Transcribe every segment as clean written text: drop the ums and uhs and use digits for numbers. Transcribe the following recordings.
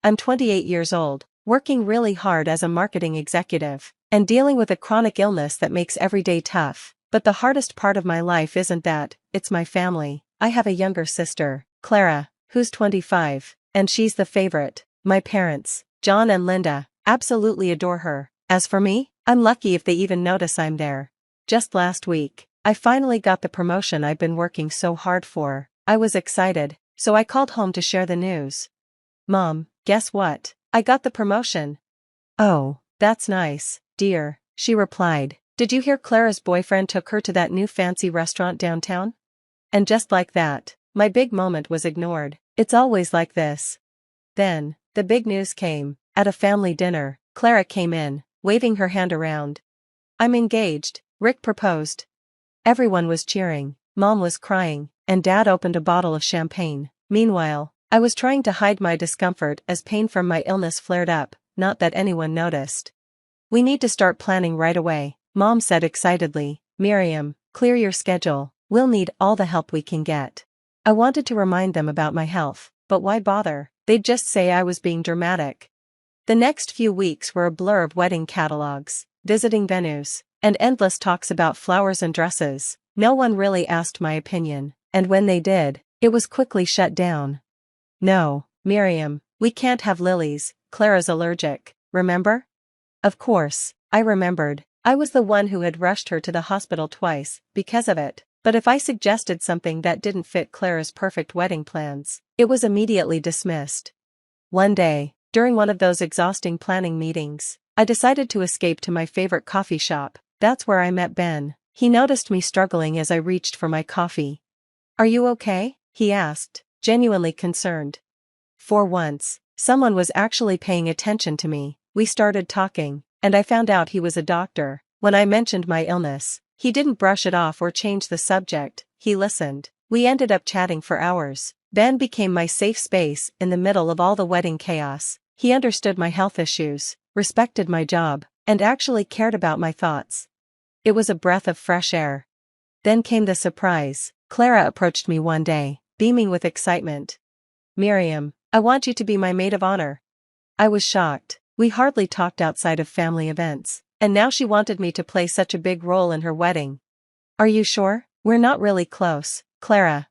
I'm 28 years old, working really hard as a marketing executive, and dealing with a chronic illness that makes every day tough. But the hardest part of my life isn't that, it's my family. I have a younger sister, Clara, who's 25, and she's the favorite. My parents, John and Linda, absolutely adore her. As for me, I'm lucky if they even notice I'm there. Just last week, I finally got the promotion I've been working so hard for. I was excited, so I called home to share the news. Mom, guess what? I got the promotion. Oh, that's nice, dear, she replied. Did you hear Clara's boyfriend took her to that new fancy restaurant downtown? And just like that, my big moment was ignored. It's always like this. Then, the big news came. At a family dinner, Clara came in, waving her hand around. I'm engaged, Rick proposed. Everyone was cheering, Mom was crying, and Dad opened a bottle of champagne. Meanwhile, I was trying to hide my discomfort as pain from my illness flared up, not that anyone noticed. We need to start planning right away, Mom said excitedly. Miriam, clear your schedule, we'll need all the help we can get. I wanted to remind them about my health, but why bother? They'd just say I was being dramatic. The next few weeks were a blur of wedding catalogs, visiting venues, and endless talks about flowers and dresses. No one really asked my opinion, and when they did, it was quickly shut down. No, Miriam, we can't have lilies, Clara's allergic, remember? Of course, I remembered. I was the one who had rushed her to the hospital twice, because of it. But if I suggested something that didn't fit Clara's perfect wedding plans, it was immediately dismissed. One day, during one of those exhausting planning meetings, I decided to escape to my favorite coffee shop. That's where I met Ben. He noticed me struggling as I reached for my coffee. Are you okay? He asked, genuinely concerned. For once, someone was actually paying attention to me. We started talking, and I found out he was a doctor. When I mentioned my illness, he didn't brush it off or change the subject, he listened. We ended up chatting for hours. Ben became my safe space in the middle of all the wedding chaos. He understood my health issues, respected my job, and actually cared about my thoughts. It was a breath of fresh air. Then came the surprise. Clara approached me one day, beaming with excitement. Miriam, I want you to be my maid of honor. I was shocked. We hardly talked outside of family events, and now she wanted me to play such a big role in her wedding. Are you sure? We're not really close, Clara.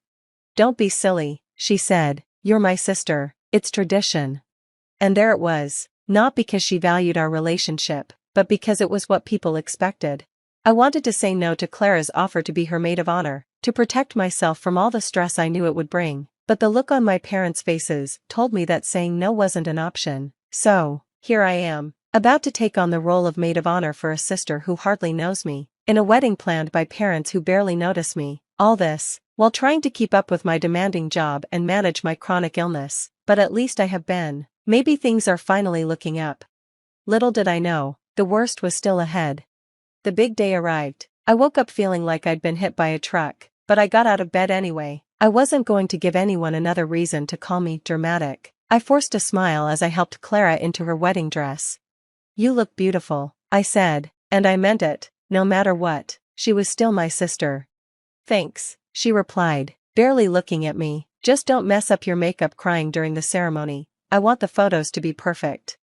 Don't be silly, she said. You're my sister, it's tradition. And there it was, not because she valued our relationship, but because it was what people expected. I wanted to say no to Clara's offer to be her maid of honor, to protect myself from all the stress I knew it would bring, but the look on my parents' faces told me that saying no wasn't an option. So, here I am, about to take on the role of maid of honor for a sister who hardly knows me, in a wedding planned by parents who barely notice me. All this, while trying to keep up with my demanding job and manage my chronic illness. But at least I have Ben. Maybe things are finally looking up. Little did I know, the worst was still ahead. The big day arrived. I woke up feeling like I'd been hit by a truck, but I got out of bed anyway. I wasn't going to give anyone another reason to call me dramatic. I forced a smile as I helped Clara into her wedding dress. You look beautiful, I said, and I meant it. No matter what, she was still my sister. Thanks, she replied, barely looking at me. Just don't mess up your makeup crying during the ceremony. I want the photos to be perfect.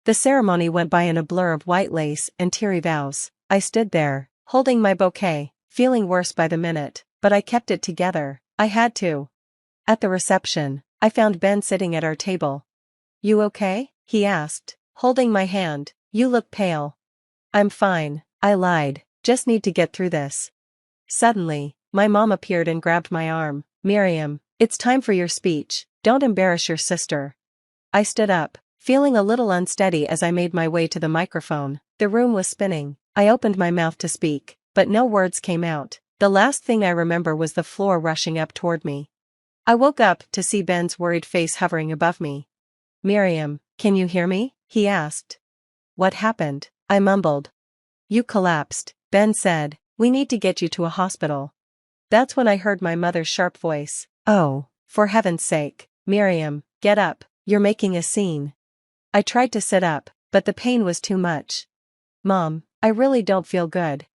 The ceremony went by in a blur of white lace and teary vows. I stood there, holding my bouquet, feeling worse by the minute, but I kept it together. I had to. At the reception, I found Ben sitting at our table. You okay? He asked, holding my hand. You look pale. I'm fine, I lied. Just need to get through this. Suddenly, my mom appeared and grabbed my arm. Miriam, it's time for your speech. Don't embarrass your sister. I stood up, feeling a little unsteady as I made my way to the microphone. The room was spinning. I opened my mouth to speak, but no words came out. The last thing I remember was the floor rushing up toward me. I woke up to see Ben's worried face hovering above me. Miriam, can you hear me? He asked. What happened? I mumbled. You collapsed, Ben said. We need to get you to a hospital. That's when I heard my mother's sharp voice. Oh, for heaven's sake, Miriam, get up, you're making a scene. I tried to sit up, but the pain was too much. Mom, I really don't feel good.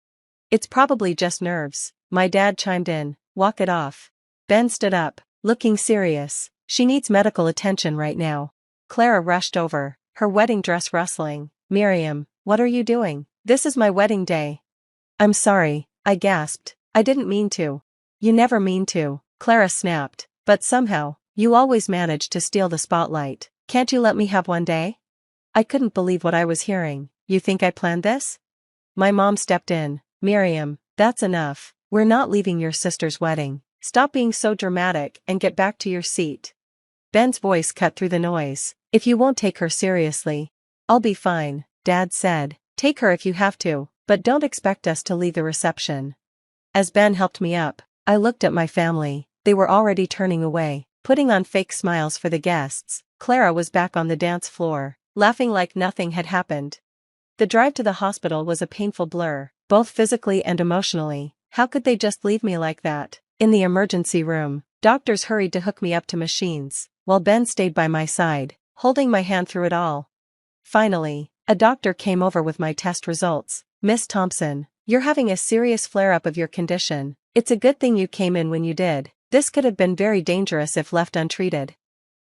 It's probably just nerves, my dad chimed in. Walk it off. Ben stood up, looking serious. She needs medical attention right now. Clara rushed over, her wedding dress rustling. Miriam, what are you doing? This is my wedding day. I'm sorry, I gasped. I didn't mean to. You never mean to, Clara snapped, but somehow, you always manage to steal the spotlight. Can't you let me have one day? I couldn't believe what I was hearing. You think I planned this? My mom stepped in. Miriam, that's enough. We're not leaving your sister's wedding. Stop being so dramatic and get back to your seat. Ben's voice cut through the noise. If you won't take her seriously, I'll be fine, Dad said. Take her if you have to, but don't expect us to leave the reception. As Ben helped me up, I looked at my family. They were already turning away, putting on fake smiles for the guests. Clara was back on the dance floor, laughing like nothing had happened. The drive to the hospital was a painful blur, both physically and emotionally. How could they just leave me like that? In the emergency room, doctors hurried to hook me up to machines, while Ben stayed by my side, holding my hand through it all. Finally, a doctor came over with my test results. Miss Thompson, you're having a serious flare-up of your condition. It's a good thing you came in when you did. This could have been very dangerous if left untreated.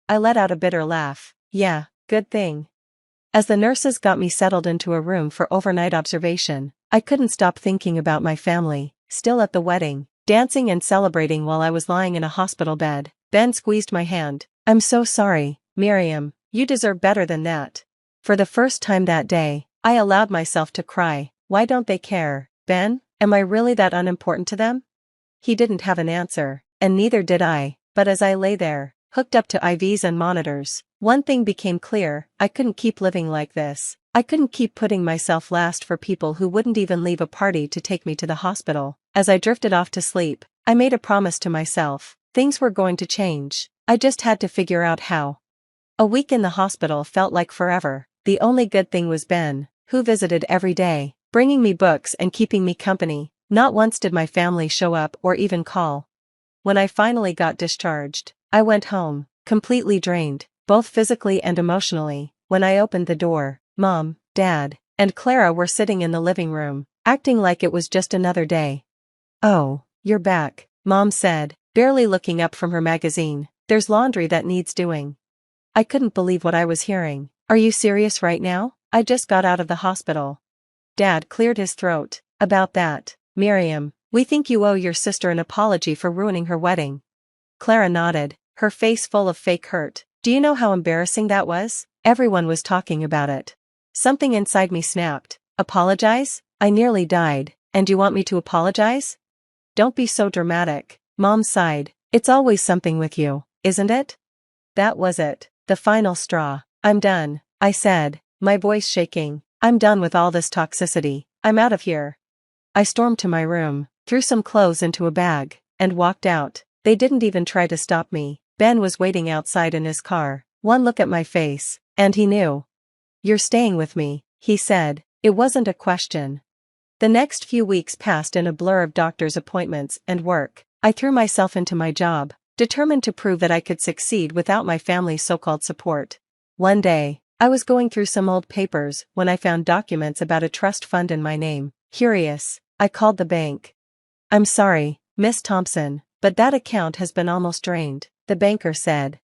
I let out a bitter laugh. Yeah, good thing. As the nurses got me settled into a room for overnight observation, I couldn't stop thinking about my family, still at the wedding, dancing and celebrating while I was lying in a hospital bed. Ben squeezed my hand. I'm so sorry, Miriam, you deserve better than that. For the first time that day, I allowed myself to cry. Why don't they care, Ben? Am I really that unimportant to them? He didn't have an answer, and neither did I, but as I lay there, hooked up to IVs and monitors, one thing became clear: I couldn't keep living like this. I couldn't keep putting myself last for people who wouldn't even leave a party to take me to the hospital. As I drifted off to sleep, I made a promise to myself. Things were going to change. I just had to figure out how. A week in the hospital felt like forever. The only good thing was Ben, who visited every day, bringing me books and keeping me company. Not once did my family show up or even call. When I finally got discharged, I went home, completely drained, both physically and emotionally. When I opened the door, Mom, Dad, and Clara were sitting in the living room, acting like it was just another day. Oh, you're back, Mom said, barely looking up from her magazine. There's laundry that needs doing. I couldn't believe what I was hearing. Are you serious right now? I just got out of the hospital. Dad cleared his throat. About that, Miriam, we think you owe your sister an apology for ruining her wedding. Clara nodded, her face full of fake hurt. Do you know how embarrassing that was? Everyone was talking about it. Something inside me snapped. Apologize? I nearly died, and you want me to apologize? Don't be so dramatic, Mom sighed. It's always something with you, isn't it? That was it, the final straw. I'm done, I said, my voice shaking. I'm done with all this toxicity. I'm out of here. I stormed to my room, threw some clothes into a bag, and walked out. They didn't even try to stop me. Ben was waiting outside in his car. One look at my face, and he knew. You're staying with me, he said. It wasn't a question. The next few weeks passed in a blur of doctor's appointments and work. I threw myself into my job, determined to prove that I could succeed without my family's so-called support. One day, I was going through some old papers when I found documents about a trust fund in my name. Curious, I called the bank. I'm sorry, Miss Thompson, but that account has been almost drained, the banker said.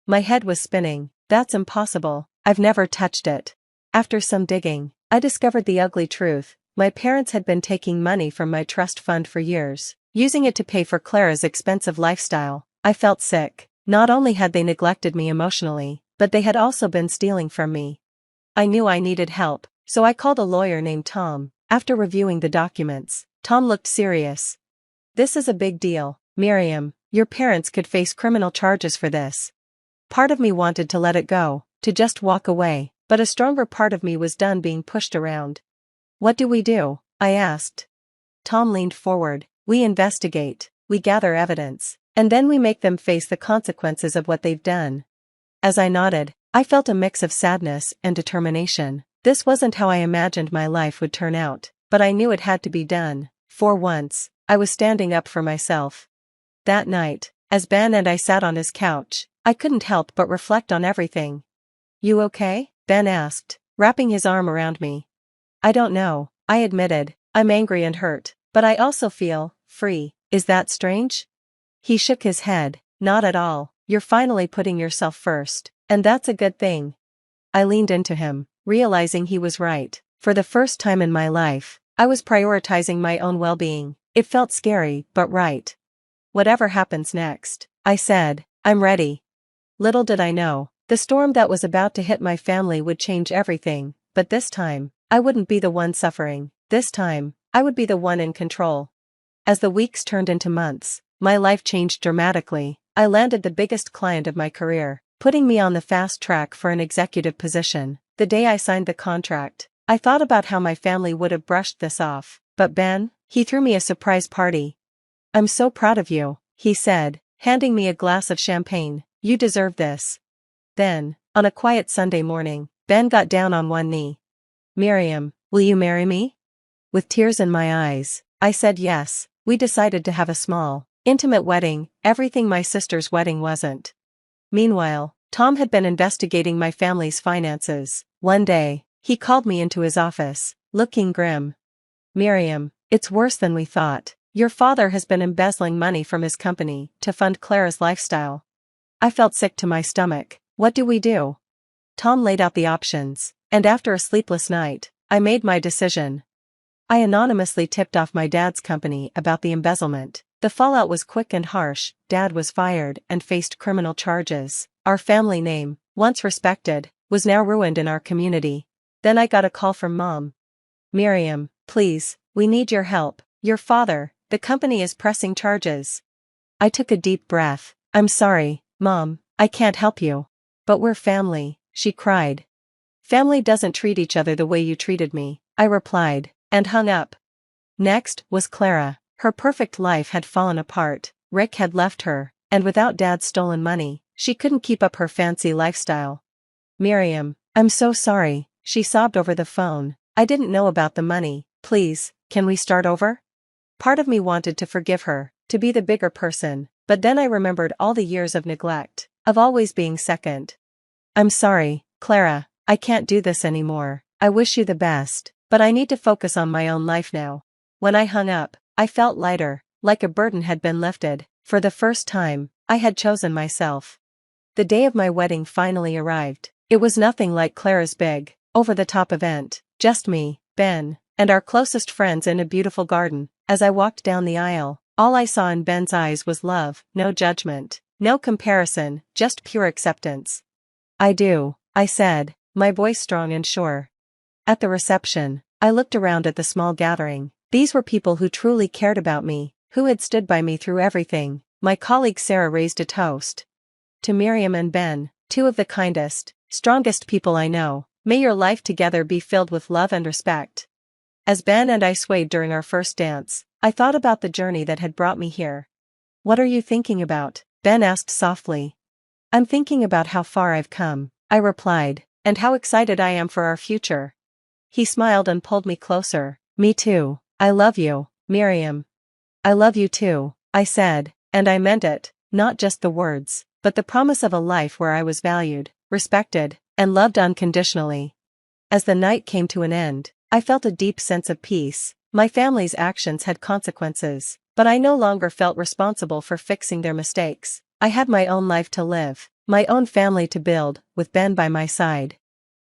My head was spinning. That's impossible. I've never touched it. After some digging, I discovered the ugly truth. My parents had been taking money from my trust fund for years, using it to pay for Clara's expensive lifestyle. I felt sick. Not only had they neglected me emotionally, but they had also been stealing from me. I knew I needed help, so I called a lawyer named Tom. After reviewing the documents, Tom looked serious. This is a big deal, Miriam. Your parents could face criminal charges for this. Part of me wanted to let it go, to just walk away, but a stronger part of me was done being pushed around. What do we do? I asked. Tom leaned forward. We investigate, we gather evidence, and then we make them face the consequences of what they've done. As I nodded, I felt a mix of sadness and determination. This wasn't how I imagined my life would turn out, but I knew it had to be done. For once, I was standing up for myself. That night, as Ben and I sat on his couch, I couldn't help but reflect on everything. You okay? Ben asked, wrapping his arm around me. I don't know, I admitted. I'm angry and hurt, but I also feel free. Is that strange? He shook his head. Not at all. You're finally putting yourself first, And that's a good thing. I leaned into him, realizing he was right. For the first time in my life, I was prioritizing my own well-being. It felt scary, but right. Whatever happens next, I said, I'm ready. Little did I know, the storm that was about to hit my family would change everything, but this time, I wouldn't be the one suffering. This time, I would be the one in control. As the weeks turned into months, my life changed dramatically. I landed the biggest client of my career, putting me on the fast track for an executive position. The day I signed the contract, I thought about how my family would have brushed this off, but Ben, he threw me a surprise party. I'm so proud of you, he said, handing me a glass of champagne. You deserve this. Then, on a quiet Sunday morning, Ben got down on one knee. Miriam, will you marry me? With tears in my eyes, I said yes. We decided to have a small, intimate wedding, everything my sister's wedding wasn't. Meanwhile, Tom had been investigating my family's finances. One day, he called me into his office, looking grim. Miriam, it's worse than we thought. Your father has been embezzling money from his company to fund Clara's lifestyle. I felt sick to my stomach. What do we do? Tom laid out the options, and after a sleepless night, I made my decision. I anonymously tipped off my dad's company about the embezzlement. The fallout was quick and harsh. Dad was fired and faced criminal charges. Our family name, once respected, was now ruined in our community. Then I got a call from Mom. Miriam, please, we need your help. Your father, the company is pressing charges. I took a deep breath. I'm sorry, Mom, I can't help you. But we're family, she cried. Family doesn't treat each other the way you treated me, I replied, and hung up. Next was Clara. Her perfect life had fallen apart. Rick had left her, and without Dad's stolen money, she couldn't keep up her fancy lifestyle. Miriam, I'm so sorry, she sobbed over the phone. I didn't know about the money. Please, can we start over? Part of me wanted to forgive her, to be the bigger person, but then I remembered all the years of neglect, of always being second. I'm sorry, Clara, I can't do this anymore. I wish you the best, but I need to focus on my own life now. When I hung up, I felt lighter, like a burden had been lifted. For the first time, I had chosen myself. The day of my wedding finally arrived. It was nothing like Clara's big, over-the-top event, just me, Ben, and our closest friends in a beautiful garden. As I walked down the aisle, all I saw in Ben's eyes was love, no judgment, no comparison, just pure acceptance. I do, I said, my voice strong and sure. At the reception, I looked around at the small gathering. These were people who truly cared about me, who had stood by me through everything. My colleague Sarah raised a toast. To Miriam and Ben, two of the kindest, strongest people I know, may your life together be filled with love and respect. As Ben and I swayed during our first dance, I thought about the journey that had brought me here. What are you thinking about? Ben asked softly. I'm thinking about how far I've come, I replied, and how excited I am for our future. He smiled and pulled me closer. Me too. I love you, Miriam. I love you too, I said, and I meant it, not just the words, but the promise of a life where I was valued, respected, and loved unconditionally. As the night came to an end, I felt a deep sense of peace. My family's actions had consequences, but I no longer felt responsible for fixing their mistakes. I had my own life to live, my own family to build, with Ben by my side.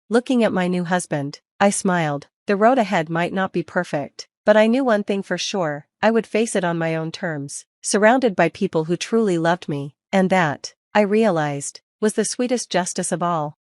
Looking at my new husband, I smiled. The road ahead might not be perfect, but I knew one thing for sure, I would face it on my own terms, surrounded by people who truly loved me, and that, I realized, was the sweetest justice of all.